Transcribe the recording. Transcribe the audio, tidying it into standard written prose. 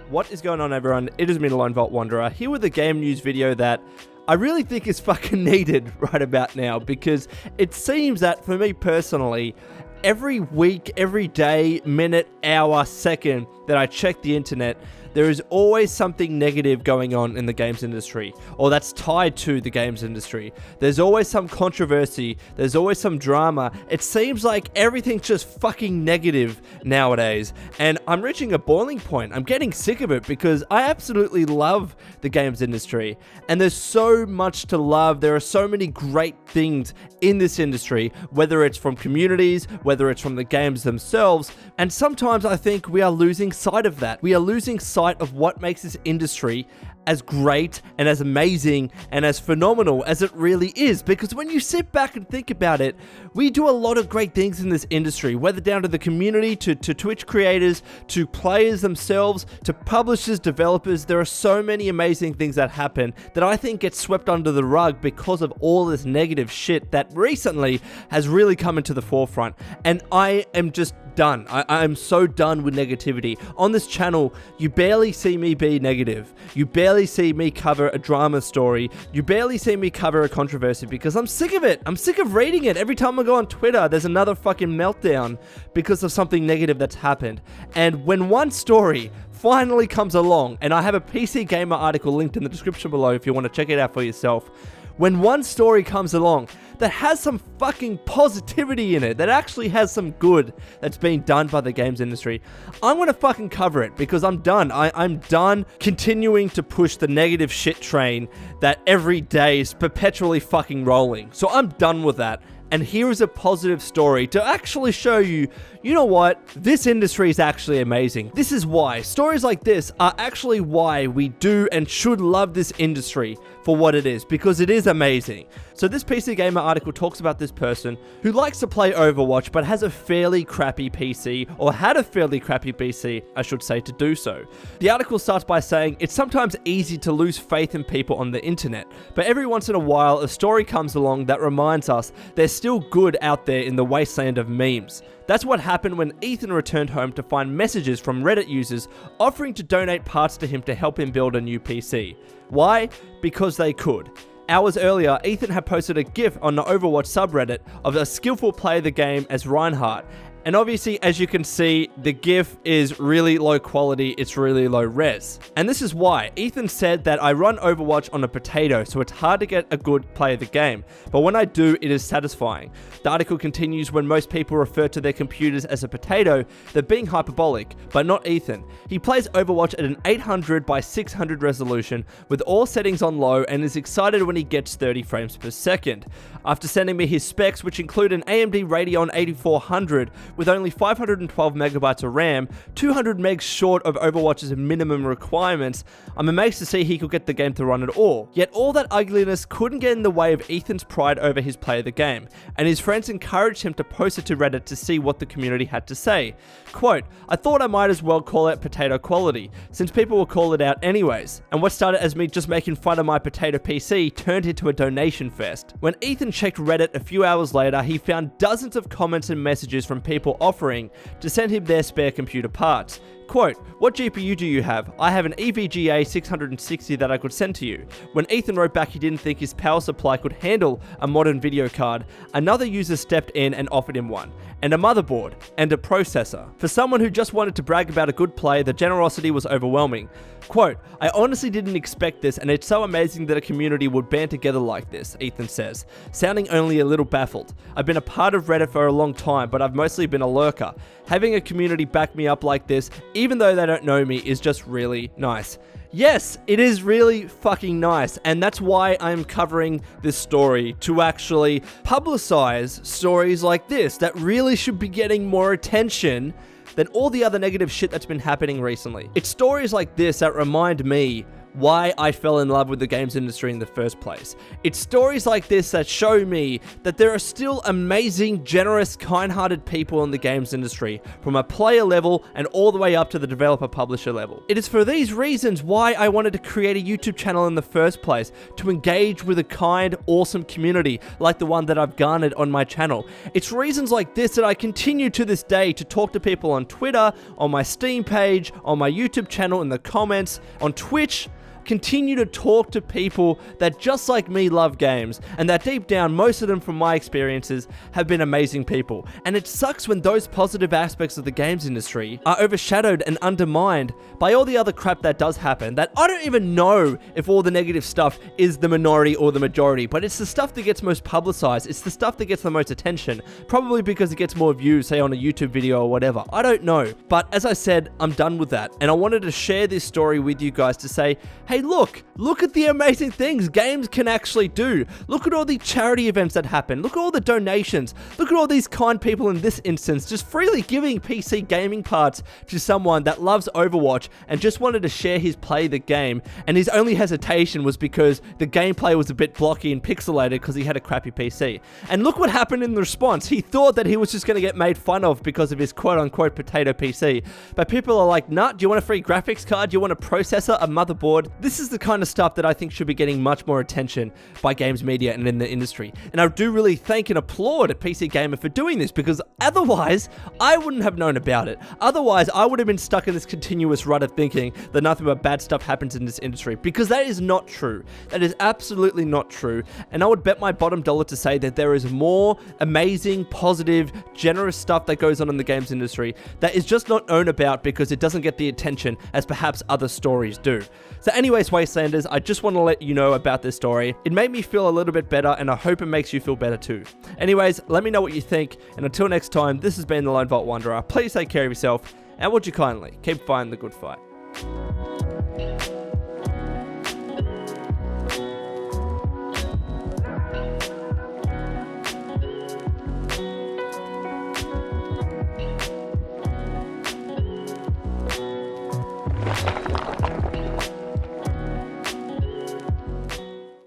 What is going on, everyone? It is me, the Lone Vault Wanderer, here with a game news video that I really think is fucking needed right about now, because it seems that for me personally, every week, every day, minute, hour, second that I check the internet, there is always something negative going on in the games industry, or that's tied to the games industry. There's always some controversy, there's always some drama. It seems like everything's just fucking negative nowadays, and I'm reaching a boiling point. I'm getting sick of it because I absolutely love the games industry, and there's so much to love. There are so many great things in this industry, whether it's from communities, whether it's from the games themselves, and sometimes I think we are losing sight of that. We are losing sight of what makes this industry as great and as amazing and as phenomenal as it really is. Because when you sit back and think about it, we do a lot of great things in this industry, whether down to the community, to Twitch creators, to players themselves, to publishers, developers. There are so many amazing things that happen that I think get swept under the rug because of all this negative shit that recently has really come into the forefront. And I am just done. I am so done with negativity. On this channel, you barely see me be negative. You barely see me cover a drama story. You barely see me cover a controversy because I'm sick of it. I'm sick of reading it. Every time I go on Twitter, there's another fucking meltdown because of something negative that's happened. And when one story finally comes along, and I have a PC Gamer article linked in the description below if you want to check it out for yourself. When one story comes along that has some fucking positivity in it, that actually has some good that's being done by the games industry, I'm gonna fucking cover it because I'm done. I'm done continuing to push the negative shit train that every day is perpetually fucking rolling. So I'm done with that. And here is a positive story to actually show you, you know what? This industry is actually amazing. This is why. Stories like this are actually why we do and should love this industry for what it is, because it is amazing. So this PC Gamer article talks about this person who likes to play Overwatch but has a fairly crappy PC, or had a fairly crappy PC, I should say, to do so. The article starts by saying, it's sometimes easy to lose faith in people on the internet, but every once in a while a story comes along that reminds us there's still good out there in the wasteland of memes. That's what happened when Ethan returned home to find messages from Reddit users offering to donate parts to him to help him build a new PC. Why? Because they could. Hours earlier, Ethan had posted a GIF on the Overwatch subreddit of a skillful player of the game as Reinhardt. And obviously, as you can see, the GIF is really low quality, it's really low res. And this is why. Ethan said that I run Overwatch on a potato, so it's hard to get a good play of the game. But when I do, it is satisfying. The article continues, when most people refer to their computers as a potato, they're being hyperbolic, but not Ethan. He plays Overwatch at an 800 by 600 resolution with all settings on low and is excited when he gets 30 frames per second. After sending me his specs, which include an AMD Radeon 8400, with only 512 megabytes of RAM, 200 megs short of Overwatch's minimum requirements, I'm amazed to see he could get the game to run at all. Yet all that ugliness couldn't get in the way of Ethan's pride over his play of the game, and his friends encouraged him to post it to Reddit to see what the community had to say. Quote, I thought I might as well call it potato quality, since people will call it out anyways, and what started as me just making fun of my potato PC turned into a donation fest. When Ethan checked Reddit a few hours later, he found dozens of comments and messages from people offering to send him their spare computer parts. Quote, what GPU do you have? I have an EVGA 660 that I could send to you. When Ethan wrote back he didn't think his power supply could handle a modern video card, another user stepped in and offered him one, and a motherboard, and a processor. For someone who just wanted to brag about a good play, the generosity was overwhelming. Quote, I honestly didn't expect this, and it's so amazing that a community would band together like this, Ethan says, sounding only a little baffled. I've been a part of Reddit for a long time, but I've mostly been a lurker. Having a community back me up like this, even though they don't know me, is just really nice. Yes, it is really fucking nice, and that's why I'm covering this story, to actually publicize stories like this that really should be getting more attention than all the other negative shit that's been happening recently. It's stories like this that remind me why I fell in love with the games industry in the first place. It's stories like this that show me that there are still amazing, generous, kind-hearted people in the games industry, from a player level and all the way up to the developer-publisher level. It is for these reasons why I wanted to create a YouTube channel in the first place, to engage with a kind, awesome community like the one that I've garnered on my channel. It's reasons like this that I continue to this day to talk to people on Twitter, on my Steam page, on my YouTube channel, in the comments, on Twitch. Continue to talk to people that, just like me, love games, and that deep down, most of them, from my experiences, have been amazing people. And it sucks when those positive aspects of the games industry are overshadowed and undermined by all the other crap that does happen, that I don't even know if all the negative stuff is the minority or the majority, but it's the stuff that gets most publicized. It's the stuff that gets the most attention, probably because it gets more views, say on a YouTube video or whatever. I don't know. But as I said, I'm done with that, and I wanted to share this story with you guys to say, hey, look at the amazing things games can actually do. Look at all the charity events that happen. Look at all the donations. Look at all these kind people in this instance just freely giving PC gaming parts to someone that loves Overwatch and just wanted to share his play the game, and his only hesitation was because the gameplay was a bit blocky and pixelated because he had a crappy PC. And look what happened in the response. He thought that he was just going to get made fun of because of his quote-unquote potato PC, but people are like, nah, do you want a free graphics card? Do you want a processor, a motherboard? This is the kind of stuff that I think should be getting much more attention by games media and in the industry. And I do really thank and applaud PC Gamer for doing this, because otherwise I wouldn't have known about it. Otherwise I would have been stuck in this continuous rut of thinking that nothing but bad stuff happens in this industry, because that is not true. That is absolutely not true. And I would bet my bottom dollar to say that there is more amazing, positive, generous stuff that goes on in the games industry that is just not known about because it doesn't get the attention as perhaps other stories do. So anyways, Wastelanders, I just want to let you know about this story. It made me feel a little bit better, and I hope it makes you feel better too. Anyways, let me know what you think, and until next time, this has been the Lone Vault Wanderer. Please take care of yourself, and would you kindly keep fighting the good fight.